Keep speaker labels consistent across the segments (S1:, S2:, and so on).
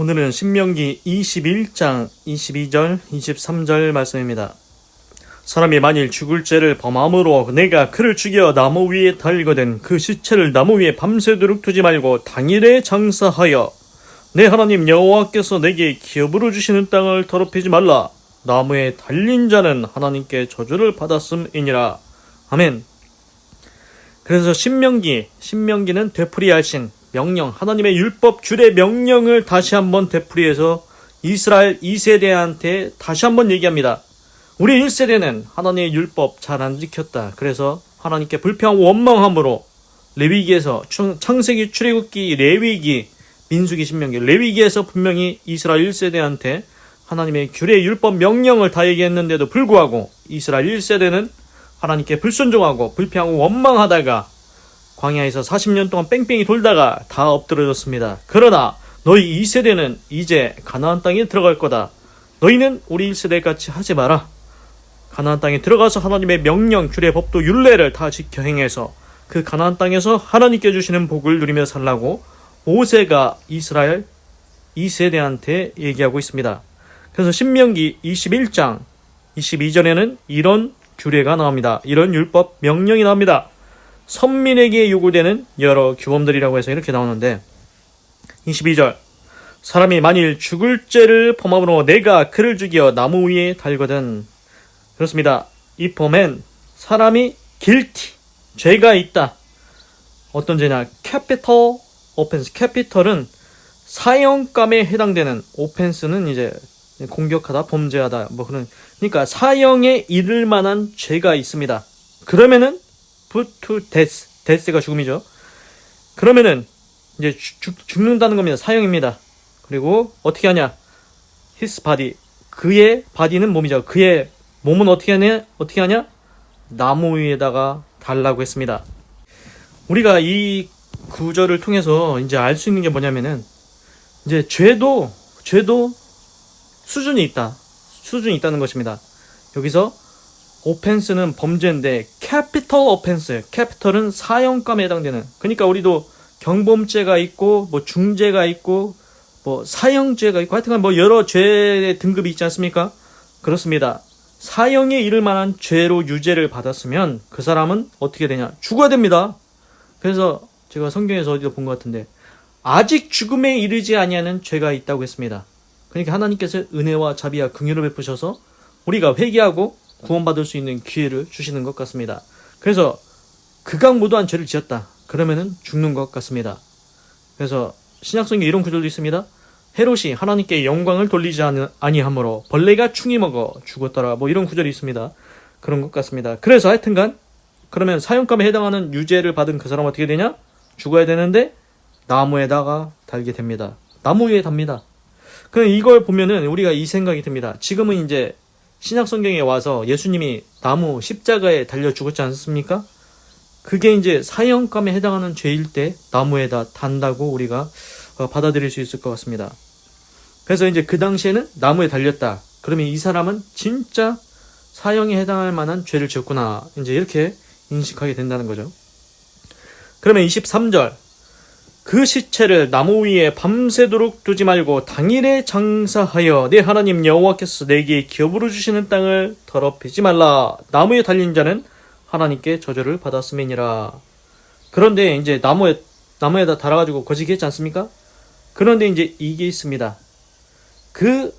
S1: 오늘은 신명기 21장 22절 23절 말씀입니다. 사람이 만일 죽을 죄를 범함으로 내가 그를 죽여 나무 위에 달거든 그 시체를 나무 위에 밤새도록 두지 말고 당일에 장사하여 내 하나님 여호와께서 내게 기업으로 주시는 땅을 더럽히지 말라. 나무에 달린 자는 하나님께 저주를 받았음이니라. 아멘. 그래서 신명기는 되풀이하신 명령, 하나님의 율법 규례 명령을 다시 한번 되풀이해서 이스라엘 2세대한테 다시 한번 얘기합니다. 우리 1세대는 하나님의 율법 잘 안 지켰다. 그래서 하나님께 불평하고 원망함으로 레위기에서 창세기, 출애굽기, 레위기, 민수기, 신명기, 레위기에서 분명히 이스라엘 1세대한테 하나님의 규례 율법 명령을 다 얘기했는데도 불구하고 이스라엘 1세대는 하나님께 불순종하고 불평하고 원망하다가 광야에서 40년 동안 뺑뺑이 돌다가 다 엎드러졌습니다. 그러나 너희 2세대는 이제 가나안 땅에 들어갈 거다. 너희는 우리 1세대같이 하지 마라. 가나안 땅에 들어가서 하나님의 명령, 규례, 법도, 율례를 다 지켜 행해서 그 가나안 땅에서 하나님께 주시는 복을 누리며 살라고 모세가 이스라엘 2세대한테 얘기하고 있습니다. 그래서 신명기 21장 22절에는 이런 규례가 나옵니다. 이런 율법 명령이 나옵니다. 선민에게 요구되는 여러 규범들이라고 해서 이렇게 나오는데 22절 사람이 만일 죽을 죄를 범함으로 내가 그를 죽여 나무 위에 달거든. 그렇습니다. 이 범엔 사람이 guilty, 죄가 있다. 어떤 죄냐? capital offense. capital은 사형감에 해당되는, offense는 이제 공격하다, 범죄하다, 뭐 그러니까 사형에 이를 만한 죄가 있습니다. 그러면은 put to death, death가 죽음이죠. 그러면은 이제 죽는다는 겁니다. 사형입니다. 그리고 어떻게 하냐? his body, 그의 body는 몸이죠. 그의 몸은 어떻게 하냐? 나무 위에다가 달라고 했습니다. 우리가 이 구절을 통해서 이제 알 수 있는 게 뭐냐면은 이제 죄도 수준이 있다는 것입니다. 여기서 오펜스는 범죄인데 캐피털 오펜스, 캐피털은 사형감에 해당되는. 그러니까 우리도 경범죄가 있고 뭐 중죄가 있고 뭐 사형죄가 있고 하여튼간 뭐 여러 죄의 등급이 있지 않습니까? 그렇습니다. 사형에 이를 만한 죄로 유죄를 받았으면 그 사람은 어떻게 되냐? 죽어야 됩니다. 그래서 제가 성경에서 어디서 본 것 같은데 아직 죽음에 이르지 아니하는 죄가 있다고 했습니다. 그러니까 하나님께서 은혜와 자비와 긍휼을 베푸셔서 우리가 회개하고 구원받을 수 있는 기회를 주시는 것 같습니다. 그래서 극악무도한 죄를 지었다. 그러면은 죽는 것 같습니다. 그래서 신약성경에 이런 구절도 있습니다. 헤롯이 하나님께 영광을 돌리지 아니하므로 벌레가 충이 먹어 죽었더라. 뭐 이런 구절이 있습니다. 그런 것 같습니다. 그래서 하여튼간 그러면 사형감에 해당하는 유죄를 받은 그 사람은 어떻게 되냐? 죽어야 되는데 나무에다가 달게 됩니다. 나무 위에 답니다. 그럼 이걸 보면은 우리가 이 생각이 듭니다. 지금은 이제 신약 성경에 와서 예수님이 나무 십자가에 달려 죽었지 않습니까? 그게 이제 사형감에 해당하는 죄일 때 나무에다 단다고 우리가 받아들일 수 있을 것 같습니다. 그래서 이제 그 당시에는 나무에 달렸다. 그러면 이 사람은 진짜 사형에 해당할 만한 죄를 지었구나. 이제 이렇게 인식하게 된다는 거죠. 그러면 23절 그 시체를 나무 위에 밤새도록 두지 말고 당일에 장사하여 내 하나님 여호와께서 내게 기업으로 주시는 땅을 더럽히지 말라. 나무에 달린 자는 하나님께 저주를 받았음이니라. 그런데 이제 나무에다 달아가지고 거지게 했지 않습니까? 그런데 이제 이게 있습니다. 그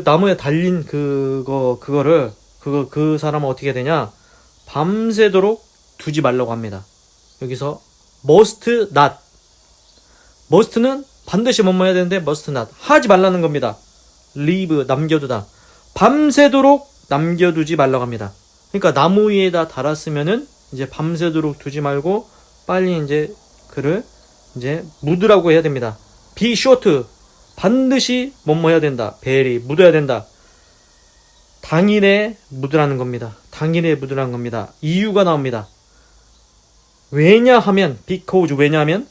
S1: 나무에 달린 그 사람은 어떻게 되냐? 밤새도록 두지 말라고 합니다. 여기서 must not. must는 반드시 뭐뭐 해야 되는데 must not. 하지 말라는 겁니다. leave, 남겨두다. 밤새도록 남겨두지 말라고 합니다. 그러니까 나무 위에다 달았으면은 이제 밤새도록 두지 말고 빨리 이제 그를 이제 묻으라고 해야 됩니다. be short. 반드시 뭐뭐 해야 된다. bury, 묻어야 된다. 당일에 묻으라는 겁니다. 당일에 묻으라는 겁니다. 이유가 나옵니다. 왜냐하면 because, 왜냐하면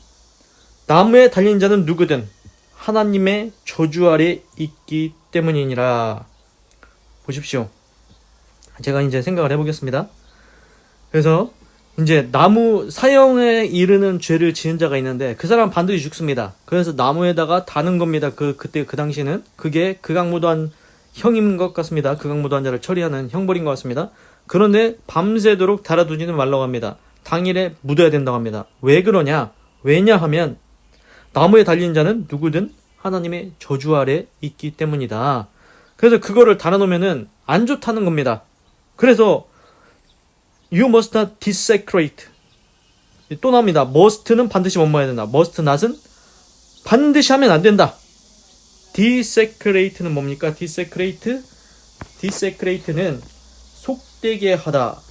S1: 나무에 달린 자는 누구든 하나님의 저주 아래 있기 때문이니라. 보십시오. 제가 이제 생각을 해보겠습니다. 그래서 이제 나무 사형에 이르는 죄를 지은 자가 있는데 그 사람 반드시 죽습니다. 그래서 나무에다가 다는 겁니다. 그때 그 당시는 그게 극악무도한 형인 것 같습니다. 극악무도한 자를 처리하는 형벌인 것 같습니다. 그런데 밤새도록 달아두지는 말라고 합니다. 당일에 묻어야 된다고 합니다. 왜 그러냐? 왜냐하면 나무에 달린 자는 누구든 하나님의 저주 아래 있기 때문이다. 그래서 그거를 달아놓으면은 안 좋다는 겁니다. 그래서 You must not desecrate. 또 나옵니다. must는 반드시 뭐뭐해야 된다. must not은 반드시 하면 안 된다. desecrate는 뭡니까? desecrate는 속되게 하다,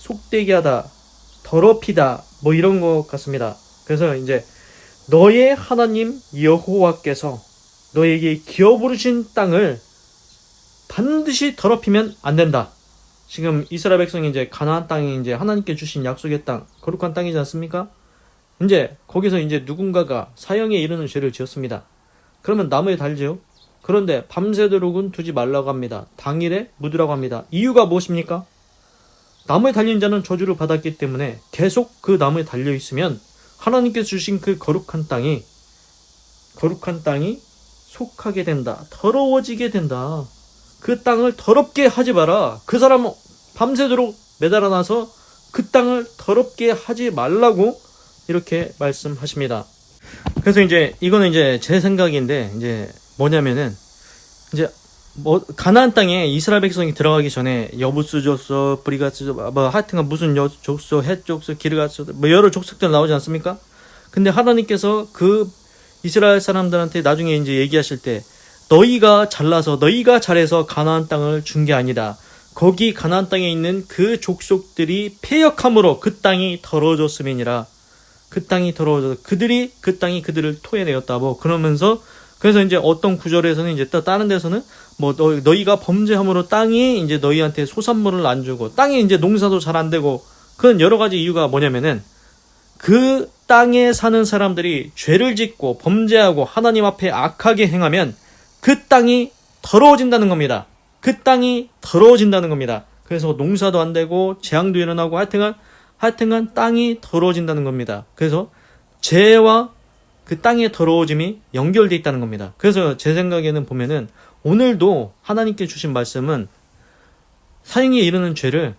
S1: 더럽히다, 뭐 이런 것 같습니다. 그래서 이제 너의 하나님 여호와께서 너에게 기어 부르신 땅을 반드시 더럽히면 안 된다. 지금 이스라엘 백성이 이제 가나안 땅이 이제 하나님께 주신 약속의 땅, 거룩한 땅이지 않습니까? 이제 거기서 이제 누군가가 사형에 이르는 죄를 지었습니다. 그러면 나무에 달지요. 그런데 밤새도록은 두지 말라고 합니다. 당일에 묻으라고 합니다. 이유가 무엇입니까? 나무에 달린 자는 저주를 받았기 때문에 계속 그 나무에 달려 있으면 하나님께서 주신 그 거룩한 땅이 속하게 된다. 더러워지게 된다. 그 땅을 더럽게 하지 마라. 그 사람은 밤새도록 매달아놔서 그 땅을 더럽게 하지 말라고 이렇게 말씀하십니다. 그래서 이제 이거는 이제 제 생각인데 이제 뭐냐면은 이제 뭐 가나안 땅에 이스라엘 백성이 들어가기 전에 여부스 족속, 브리가스 뭐 하여튼간 무슨 족속, 헷 족속, 기르가스 뭐 여러 족속들 나오지 않습니까? 근데 하나님께서 그 이스라엘 사람들한테 나중에 이제 얘기하실 때 너희가 잘해서 가나안 땅을 준 게 아니다. 거기 가나안 땅에 있는 그 족속들이 패역함으로 그 땅이 더러워졌음이니라. 그 땅이 더러워져서 그 땅이 그들을 토해내었다. 뭐 그러면서 그래서 이제 어떤 구절에서는 이제 또 다른 데서는 뭐 너희가 범죄함으로 땅이 이제 너희한테 소산물을 안 주고 땅에 이제 농사도 잘 안 되고 그런 여러 가지 이유가 뭐냐면은 그 땅에 사는 사람들이 죄를 짓고 범죄하고 하나님 앞에 악하게 행하면 그 땅이 더러워진다는 겁니다. 그 땅이 더러워진다는 겁니다. 그래서 농사도 안 되고 재앙도 일어나고 하여튼간 땅이 더러워진다는 겁니다. 그래서 죄와 그 땅의 더러워짐이 연결되어 있다는 겁니다. 그래서 제 생각에는 보면은 오늘도 하나님께 주신 말씀은 사형에 이르는 죄를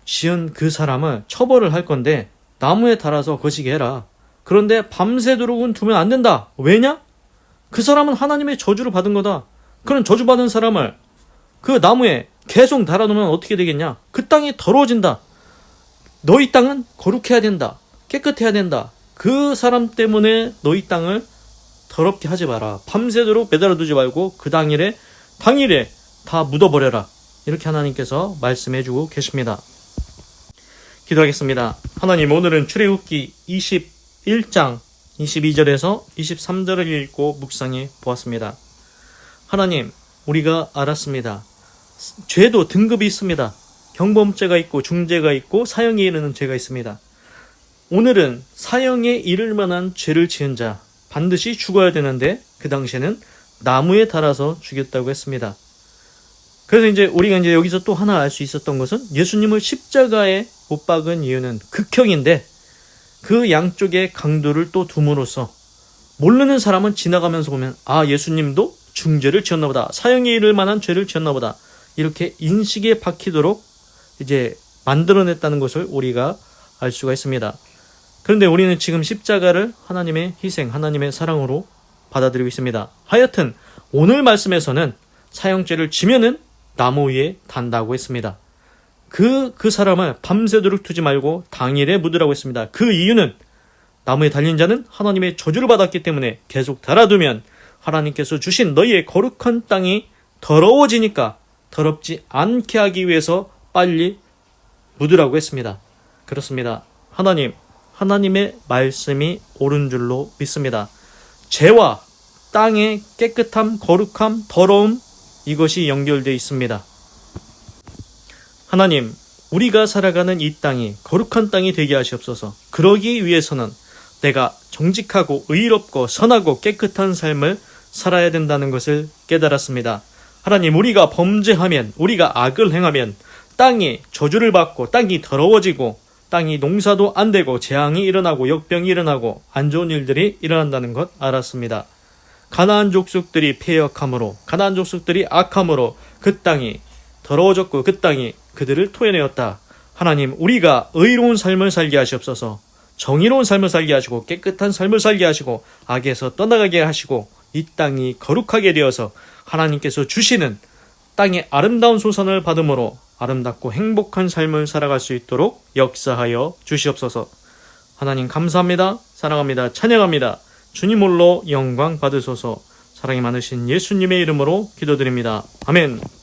S1: 지은 그 사람을 처벌을 할 건데 나무에 달아서 거시게 해라. 그런데 밤새도록은 두면 안 된다. 왜냐? 그 사람은 하나님의 저주를 받은 거다. 그런 저주받은 사람을 그 나무에 계속 달아놓으면 어떻게 되겠냐? 그 땅이 더러워진다. 너희 땅은 거룩해야 된다. 깨끗해야 된다. 그 사람 때문에 너희 땅을 더럽게 하지 마라. 밤새도록 매달아 두지 말고 그 당일에 다 묻어버려라. 이렇게 하나님께서 말씀해주고 계십니다. 기도하겠습니다. 하나님, 오늘은 출애굽기 21장 22절에서 23절을 읽고 묵상해 보았습니다. 하나님, 우리가 알았습니다. 죄도 등급이 있습니다. 경범죄가 있고 중죄가 있고 사형에 이르는 죄가 있습니다. 오늘은 사형에 이를 만한 죄를 지은 자 반드시 죽어야 되는데 그 당시에는 나무에 달아서 죽였다고 했습니다. 그래서 이제 우리가 이제 여기서 또 하나 알 수 있었던 것은 예수님을 십자가에 못 박은 이유는 극형인데 그 양쪽에 강도를 또 둠으로써 모르는 사람은 지나가면서 보면 예수님도 중죄를 지었나 보다. 사형에 이를 만한 죄를 지었나 보다. 이렇게 인식에 박히도록 이제 만들어냈다는 것을 우리가 알 수가 있습니다. 그런데 우리는 지금 십자가를 하나님의 희생, 하나님의 사랑으로 받아들이고 있습니다. 하여튼 오늘 말씀에서는 사형죄를 지면은 나무 위에 단다고 했습니다. 그 사람을 밤새도록 두지 말고 당일에 묻으라고 했습니다. 그 이유는 나무에 달린 자는 하나님의 저주를 받았기 때문에 계속 달아두면 하나님께서 주신 너희의 거룩한 땅이 더러워지니까 더럽지 않게 하기 위해서 빨리 묻으라고 했습니다. 그렇습니다. 하나님의 말씀이 옳은 줄로 믿습니다. 죄와 땅의 깨끗함, 거룩함, 더러움, 이것이 연결되어 있습니다. 하나님, 우리가 살아가는 이 땅이 거룩한 땅이 되게 하시옵소서. 그러기 위해서는 내가 정직하고 의롭고 선하고 깨끗한 삶을 살아야 된다는 것을 깨달았습니다. 하나님, 우리가 범죄하면, 우리가 악을 행하면 땅이 저주를 받고 땅이 더러워지고 땅이 농사도 안 되고 재앙이 일어나고 역병이 일어나고 안 좋은 일들이 일어난다는 것 알았습니다. 가나안 족속들이 패역함으로, 가나안 족속들이 악함으로 그 땅이 더러워졌고 그 땅이 그들을 토해내었다. 하나님, 우리가 의로운 삶을 살게 하시옵소서. 정의로운 삶을 살게 하시고 깨끗한 삶을 살게 하시고 악에서 떠나가게 하시고 이 땅이 거룩하게 되어서 하나님께서 주시는 땅의 아름다운 소산을 받음으로 아름답고 행복한 삶을 살아갈 수 있도록 역사하여 주시옵소서. 하나님 감사합니다. 사랑합니다. 찬양합니다. 주님 홀로 영광 받으소서. 사랑이 많으신 예수님의 이름으로 기도드립니다. 아멘.